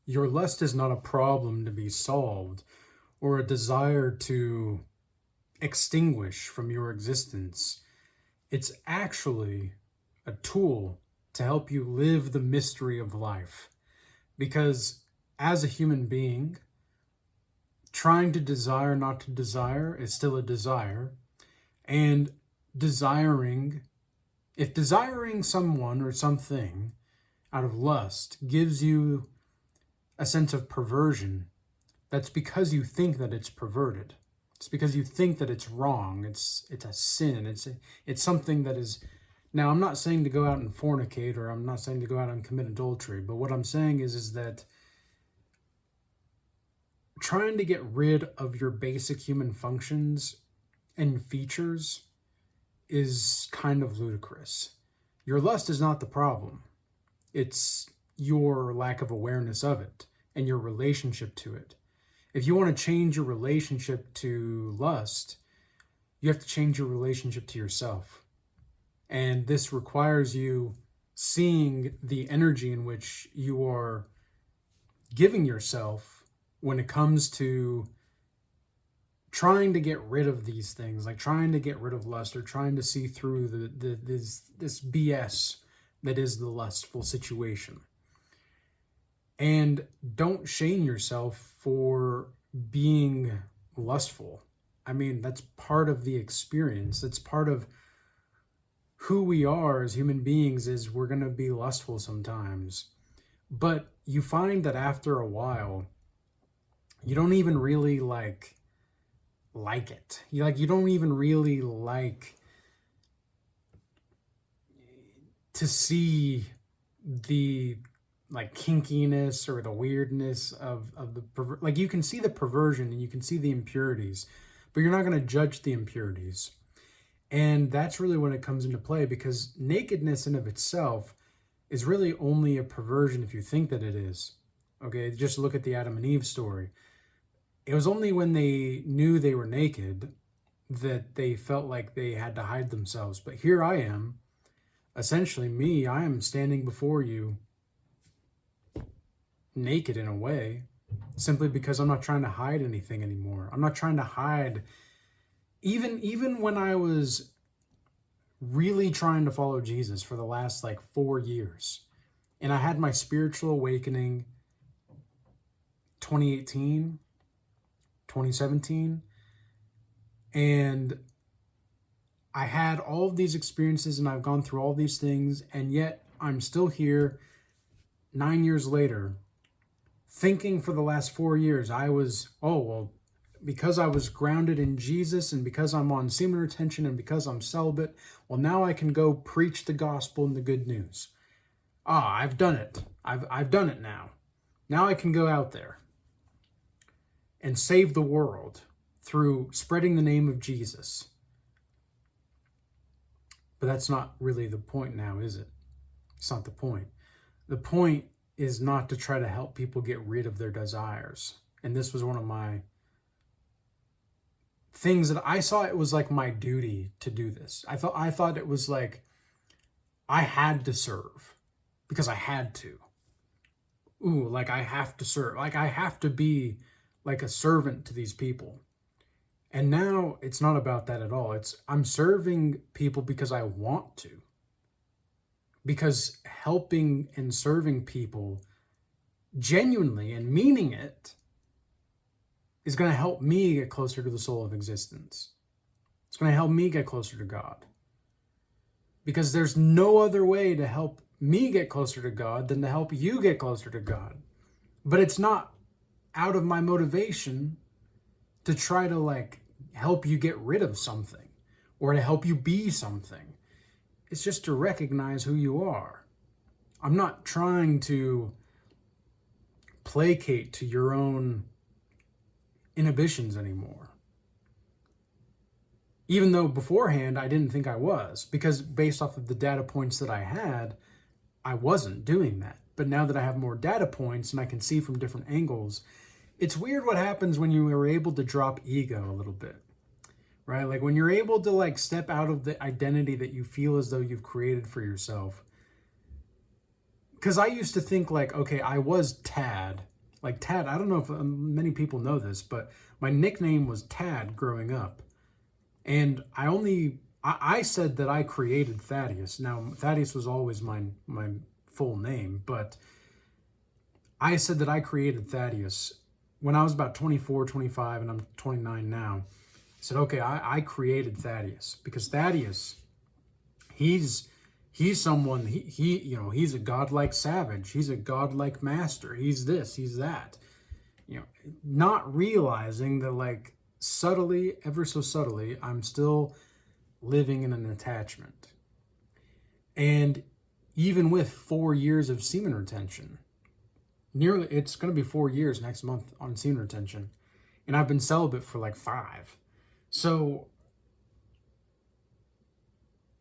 Your lust is not a problem to be solved or a desire to extinguish from your existence. It's actually a tool to help you live the mystery of life. Because as a human being, trying to desire not to desire is still a desire. And if desiring someone or something out of lust gives you a sense of perversion, that's because you think that it's perverted. It's because you think that it's wrong. It's a sin. It's something that is. Now, I'm not saying to go out and fornicate, or I'm not saying to go out and commit adultery, but what I'm saying is that trying to get rid of your basic human functions and features is kind of ludicrous. Your lust is not the problem. It's your lack of awareness of it and your relationship to it. If you want to change your relationship to lust, you have to change your relationship to yourself. And this requires you seeing the energy in which you are giving yourself when it comes to trying to get rid of these things, like trying to get rid of lust or trying to see through this BS that is the lustful situation. And don't shame yourself for being lustful. I mean, that's part of the experience. It's part of who we are as human beings, is we're going to be lustful sometimes. But you find that after a while, you don't even really like it. You don't even really like to see the kinkiness or the weirdness of the like you can see the perversion and you can see the impurities, but you're not going to judge the impurities. And that's really when it comes into play, because nakedness in of itself is really only a perversion if you think that it is. Okay, just look at the Adam and Eve story. It was only when they knew they were naked that they felt like they had to hide themselves. But here I am, essentially I am standing before you naked in a way, simply because I'm not trying to hide anything anymore. I'm not trying to hide. Even when I was really trying to follow Jesus for the last 4 years, and I had my spiritual awakening 2018, 2017, and I had all of these experiences and I've gone through all these things, and yet I'm still here 9 years later thinking for the last 4 years I was, because I was grounded in Jesus and because I'm on semen retention and because I'm celibate, well, now I can go preach the gospel and the good news. I've done it. I've done it now. Now I can go out there and save the world through spreading the name of Jesus. But that's not really the point now, is it? It's not the point. The point is not to try to help people get rid of their desires. And this was one of my things that I saw it was like my duty to do this. I thought it was like I had to serve because I had to. I have to serve. I have to be like a servant to these people. And now it's not about that at all. I'm serving people because I want to. Because helping and serving people genuinely and meaning it is going to help me get closer to the soul of existence. It's going to help me get closer to God. Because there's no other way to help me get closer to God than to help you get closer to God. But it's not out of my motivation to try to help you get rid of something or to help you be something. It's just to recognize who you are. I'm not trying to placate to your own inhibitions anymore. Even though beforehand I didn't think I was, because based off of the data points that I had, I wasn't doing that. But now that I have more data points and I can see from different angles, it's weird what happens when you are able to drop ego a little bit. Right? When you're able to step out of the identity that you feel as though you've created for yourself. Because I used to think okay, I was Tad Like Tad, I don't know if many people know this, but my nickname was Tad growing up. And I said that I created Thaddeus. Now, Thaddeus was always my full name, but I said that I created Thaddeus when I was about 24, 25, and I'm 29 now. I said, okay, I created Thaddeus because Thaddeus, he's someone, he's a godlike savage. He's a godlike master. He's this, he's that. Not realizing that, like, subtly, ever so subtly, I'm still living in an attachment. And even with 4 years of semen retention, it's going to be 4 years next month on semen retention, and I've been celibate for like 5. So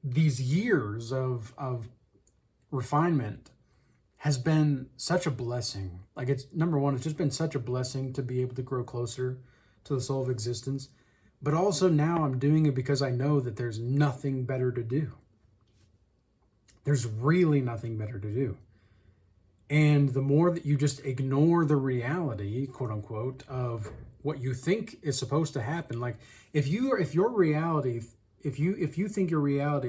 these years of refinement has been such a blessing. Like, it's number one, it's just been such a blessing to be able to grow closer to the soul of existence. But also now I'm doing it because I know that there's nothing better to do. There's really nothing better to do. And the more that you just ignore the reality, quote unquote, of what you think is supposed to happen, like if you think your reality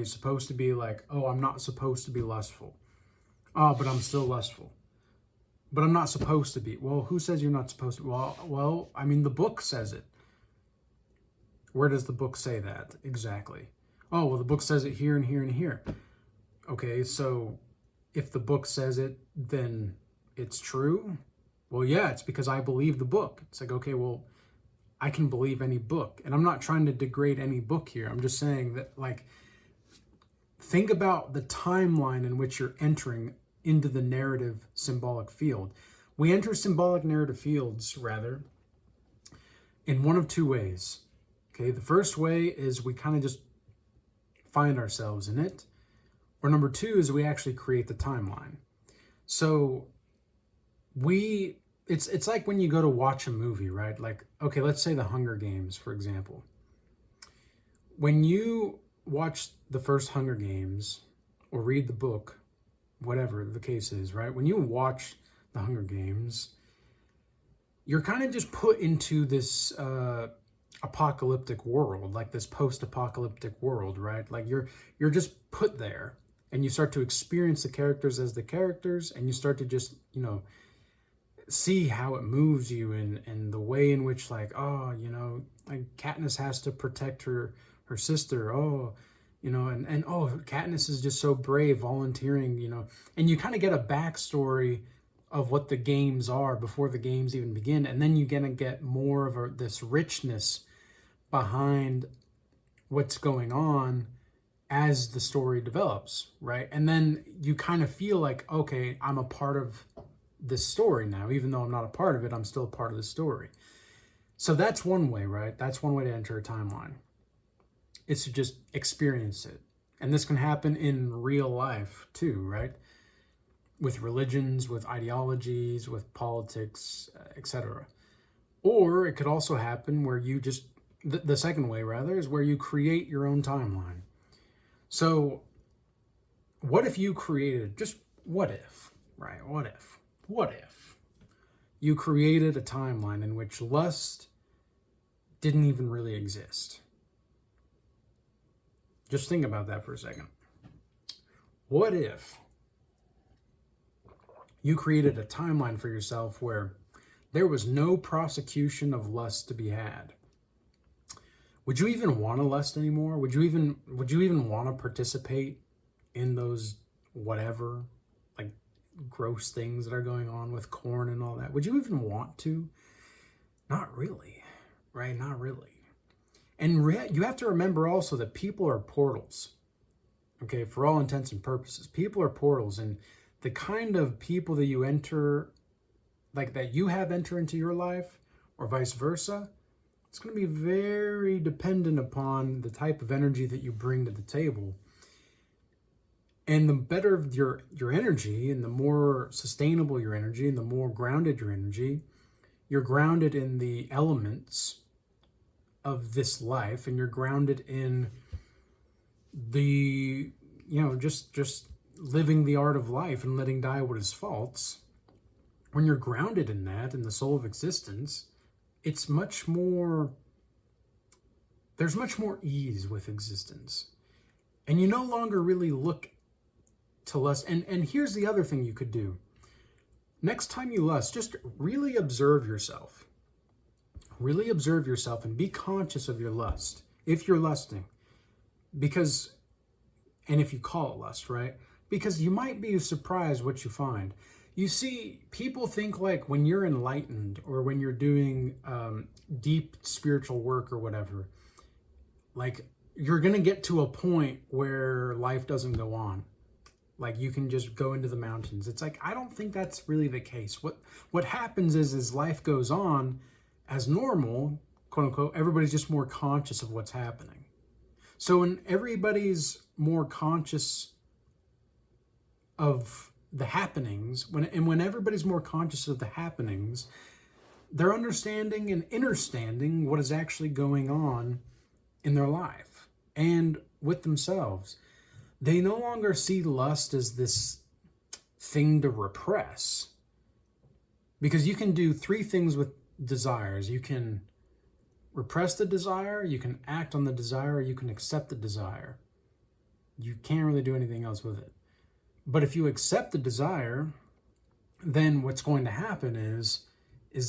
is supposed to be like, oh, I'm not supposed to be lustful. Oh, but I'm still lustful. But I'm not supposed to be. Well, who says you're not supposed to? Well, I mean, the book says it. Where does the book say that exactly? Oh, well, the book says it here and here and here. Okay, so if the book says it, then it's true? Well, yeah, it's because I believe the book. It's like, okay, well, I can believe any book. And I'm not trying to degrade any book here. I'm just saying that, like, think about the timeline in which you're entering into the narrative symbolic field. We enter symbolic narrative fields, rather, in one of two ways. Okay, the first way is we kind of just find ourselves in it. Or number two is we actually create the timeline. So it's like when you go to watch a movie, right? Like, okay, let's say The Hunger Games, for example. When you watch the first Hunger Games or read the book, whatever the case is, right? When you watch The Hunger Games, you're kind of just put into this apocalyptic world, like this post-apocalyptic world, right? Like you're just put there, and you start to experience the characters as the characters, and you start to just, see how it moves you and the way in which, like, oh, like Katniss has to protect her sister. Oh, and oh, Katniss is just so brave, volunteering, and you kind of get a backstory of what the games are before the games even begin. And then you're going to get more of this richness behind what's going on as the story develops, right? And then you kind of feel like, okay, I'm a part of this story now. Even though I'm not a part of it, I'm still a part of the story. So that's one way, right? That's one way to enter a timeline. It's to just experience it. And this can happen in real life too, right? With religions, with ideologies, with politics, etc. Or it could also happen where you just, the second way rather, is where you create your own timeline. So what if you created, just what if, right? What if you created a timeline in which lust didn't even really exist? Just think about that for a second. What if you created a timeline for yourself where there was no prosecution of lust to be had? Would you even want to lust anymore? Would you even want to participate in those whatever, like, gross things that are going on with corn and all that? Would you even want to? Not really, right? Not really. And you have to remember also that people are portals. Okay, for all intents and purposes, people are portals, and the kind of people that you enter, like that you have enter into your life, or vice versa, it's going to be very dependent upon the type of energy that you bring to the table. And the better your energy, and the more sustainable your energy, and the more grounded your energy, you're grounded in the elements of this life, and you're grounded in the, just living the art of life and letting die what is false, when you're grounded in that, in the soul of existence, it's much more, there's much more ease with existence. And you no longer really look to lust. And here's the other thing you could do. Next time you lust, just really observe yourself. Really observe yourself and be conscious of your lust, if you're lusting. Because, and if you call it lust, right? Because you might be surprised what you find. You see, people think like when you're enlightened or when you're doing deep spiritual work or whatever, like you're going to get to a point where life doesn't go on. Like you can just go into the mountains. It's like, I don't think that's really the case. What happens is life goes on as normal, quote unquote, everybody's just more conscious of what's happening. So when everybody's more conscious of the happenings, when everybody's more conscious of the happenings, they're understanding and understanding what is actually going on in their life and with themselves. They no longer see lust as this thing to repress. Because you can do three things with desires. You can repress the desire, you can act on the desire, you can accept the desire. You can't really do anything else with it. But if you accept the desire, then what's going to happen is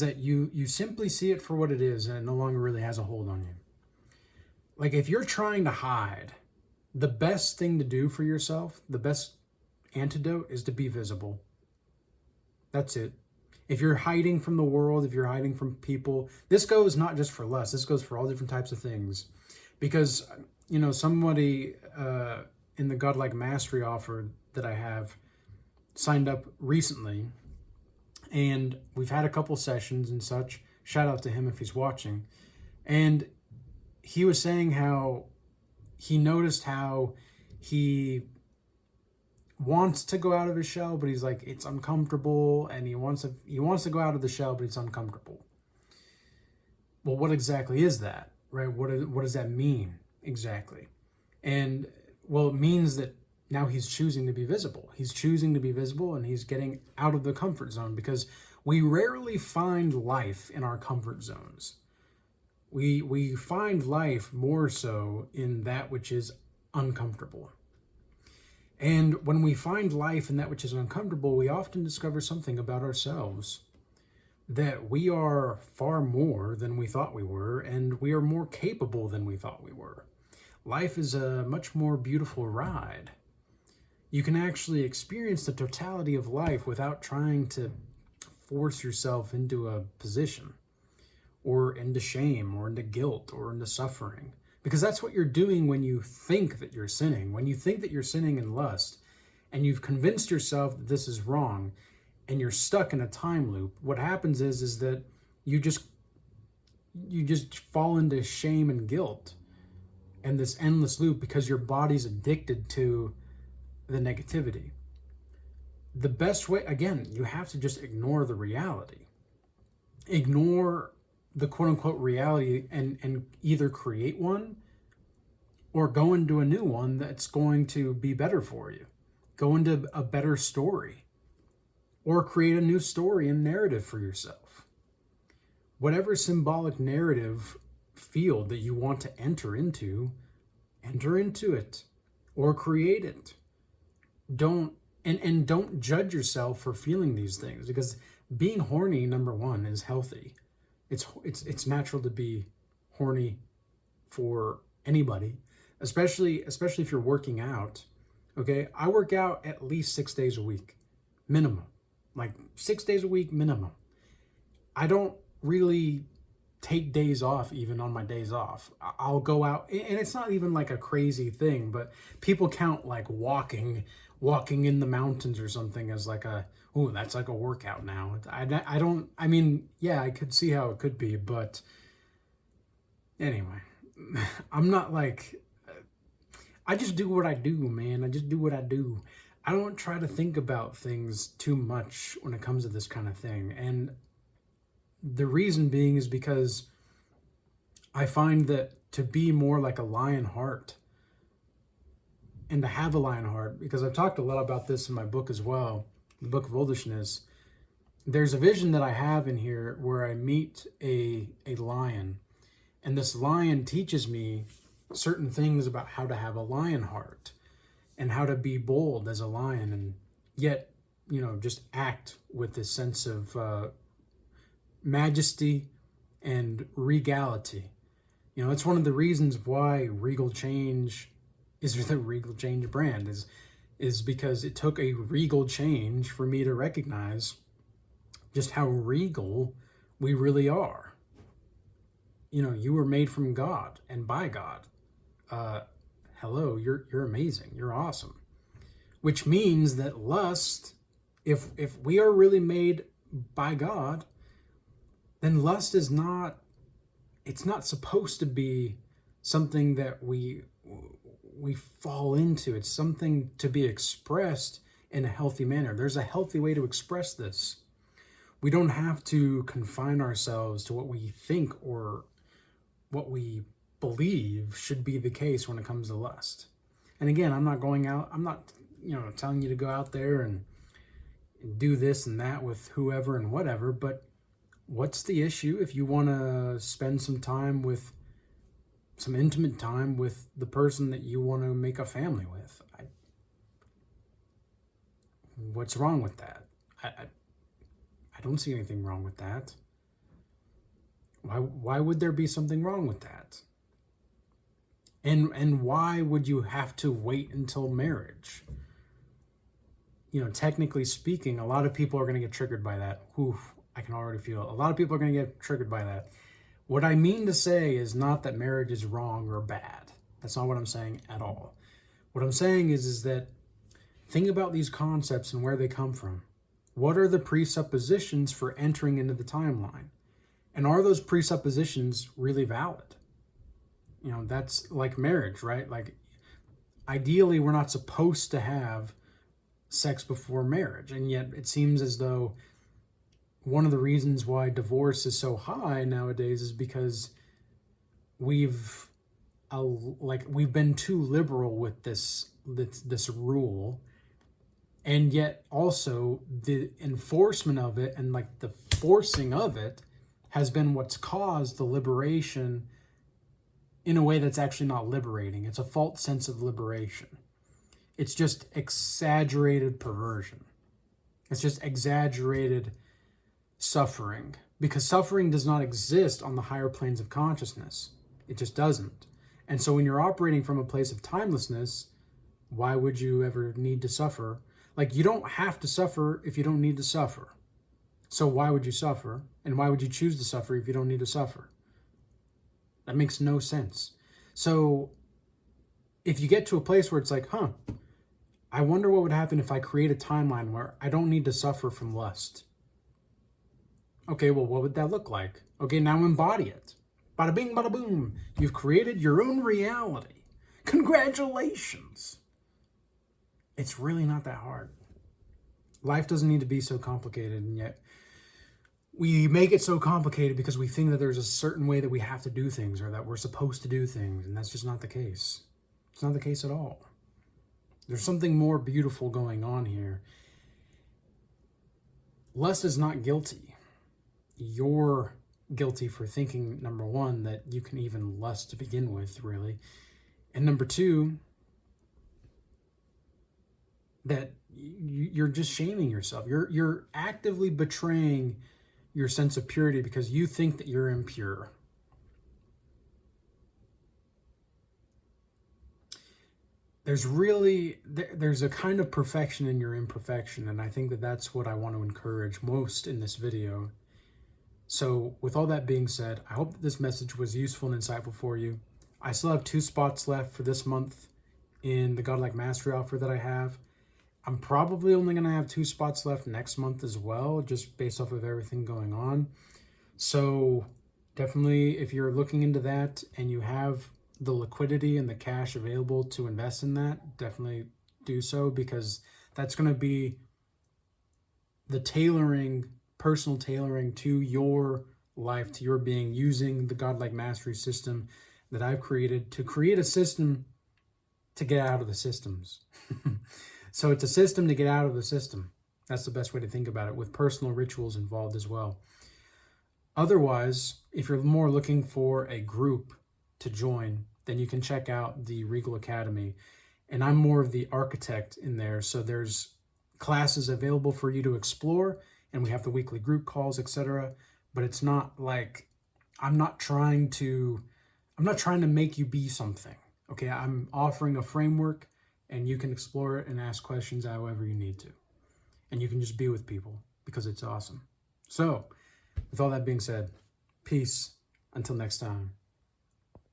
that you simply see it for what it is and it no longer really has a hold on you. Like if you're trying to hide, the best thing to do for yourself, the best antidote is to be visible. That's it. If you're hiding from the world, if you're hiding from people, this goes not just for lust, this goes for all different types of things. Because, somebody in the Godlike Mastery offer that I have signed up recently, and we've had a couple sessions and such. Shout out to him if he's watching. And he was saying how he noticed how he wants to go out of his shell, but he's like, it's uncomfortable, and he wants to go out of the shell, but it's uncomfortable. Well, what exactly is that, right? What does that mean exactly? And well, it means that now he's choosing to be visible. He's choosing to be visible, and he's getting out of the comfort zone, because we rarely find life in our comfort zones. We find life more so in that which is uncomfortable. And when we find life in that which is uncomfortable, we often discover something about ourselves, that we are far more than we thought we were, and we are more capable than we thought we were. Life is a much more beautiful ride. You can actually experience the totality of life without trying to force yourself into a position, or into shame, or into guilt, or into suffering. Because that's what you're doing when you think that you're sinning. When you think that you're sinning in lust, and you've convinced yourself that this is wrong, and you're stuck in a time loop, what happens is that you just fall into shame and guilt and this endless loop, because your body's addicted to the negativity. The best way, again, you have to just ignore the reality. Ignore the quote-unquote reality and either create one or go into a new one that's going to be better for you. Go into a better story, or create a new story and narrative for yourself. Whatever symbolic narrative field that you want to enter into it or create it. Don't judge yourself for feeling these things, because being horny, number one, is healthy. It's natural to be horny for anybody, especially if you're working out. Okay, I work out at least 6 days a week, minimum. Like 6 days a week minimum. I don't really take days off even on my days off. I'll go out, and it's not even like a crazy thing, but people count like walking in the mountains or something as like that's like a workout now. I mean, yeah, I could see how it could be, but anyway, I'm not like, I just do what I do, man. I just do what I do. I don't try to think about things too much when it comes to this kind of thing. And the reason being is because I find that to be more like a lion heart, and to have a lion heart, because I've talked a lot about this in my book as well, the book of Oldishness, there's a vision that I have in here where I meet a lion, and this lion teaches me certain things about how to have a lion heart and how to be bold as a lion, and yet, just act with this sense of majesty and regality. It's one of the reasons why Regal Change is the Regal Change brand, is because it took a regal change for me to recognize just how regal we really are. You were made from God and by God. Hello, you're amazing. You're awesome. Which means that lust, if we are really made by God, then lust is not, it's not supposed to be something that we fall into. It's something to be expressed in a healthy manner. There's a healthy way to express this. We don't have to confine ourselves to what we think or what we believe should be the case when it comes to lust. And again, I'm not telling you to go out there and do this and that with whoever and whatever, but what's the issue if you want to spend some intimate time with the person that you want to make a family with? What's wrong with that? I don't see anything wrong with that. Why would there be something wrong with that? And why would you have to wait until marriage? Technically speaking, a lot of people are going to get triggered by that. Oof, I can already feel it. A lot of people are going to get triggered by that. What I mean to say is not that marriage is wrong or bad. That's not what I'm saying at all. What I'm saying is that think about these concepts and where they come from. What are the presuppositions for entering into the timeline? And are those presuppositions really valid? That's like marriage, right? Like, ideally, we're not supposed to have sex before marriage. And yet it seems as though one of the reasons why divorce is so high nowadays is because we've been too liberal with this rule. And yet also the enforcement of it and the forcing of it has been what's caused the liberation in a way that's actually not liberating. It's a false sense of liberation. It's just exaggerated perversion. It's just exaggerated suffering, because suffering does not exist on the higher planes of consciousness. It just doesn't. And so when you're operating from a place of timelessness, why would you ever need to suffer? You don't have to suffer if you don't need to suffer. So why would you suffer? And why would you choose to suffer if you don't need to suffer? That makes no sense. So if you get to a place where it's I wonder what would happen if I create a timeline where I don't need to suffer from lust. Okay, well, what would that look like? Okay, now embody it. Bada bing, bada boom. You've created your own reality. Congratulations. It's really not that hard. Life doesn't need to be so complicated, and yet we make it so complicated because we think that there's a certain way that we have to do things or that we're supposed to do things, and that's just not the case. It's not the case at all. There's something more beautiful going on here. Lust is not guilty. You're guilty for thinking, number one, that you can even lust to begin with, really. And number two, that you're just shaming yourself. You're actively betraying your sense of purity because you think that you're impure. There's a kind of perfection in your imperfection, and I think that that's what I want to encourage most in this video. So with all that being said, I hope that this message was useful and insightful for you. I still have 2 spots left for this month in the Godlike Mastery offer that I have. I'm probably only going to have 2 spots left next month as well, just based off of everything going on. So definitely, if you're looking into that and you have the liquidity and the cash available to invest in that, definitely do so, because that's going to be the personal tailoring to your life, to your being, using the Godlike Mastery system that I've created to create a system to get out of the systems. So it's a system to get out of the system. That's the best way to think about it, with personal rituals involved as well. Otherwise, if you're more looking for a group to join, then you can check out the Regal Academy. And I'm more of the architect in there. So there's classes available for you to explore, and we have the weekly group calls, etc. But it's not like I'm not trying to make you be something. Okay, I'm offering a framework, and you can explore it and ask questions however you need to. And you can just be with people because it's awesome. So, with all that being said, peace. Until next time.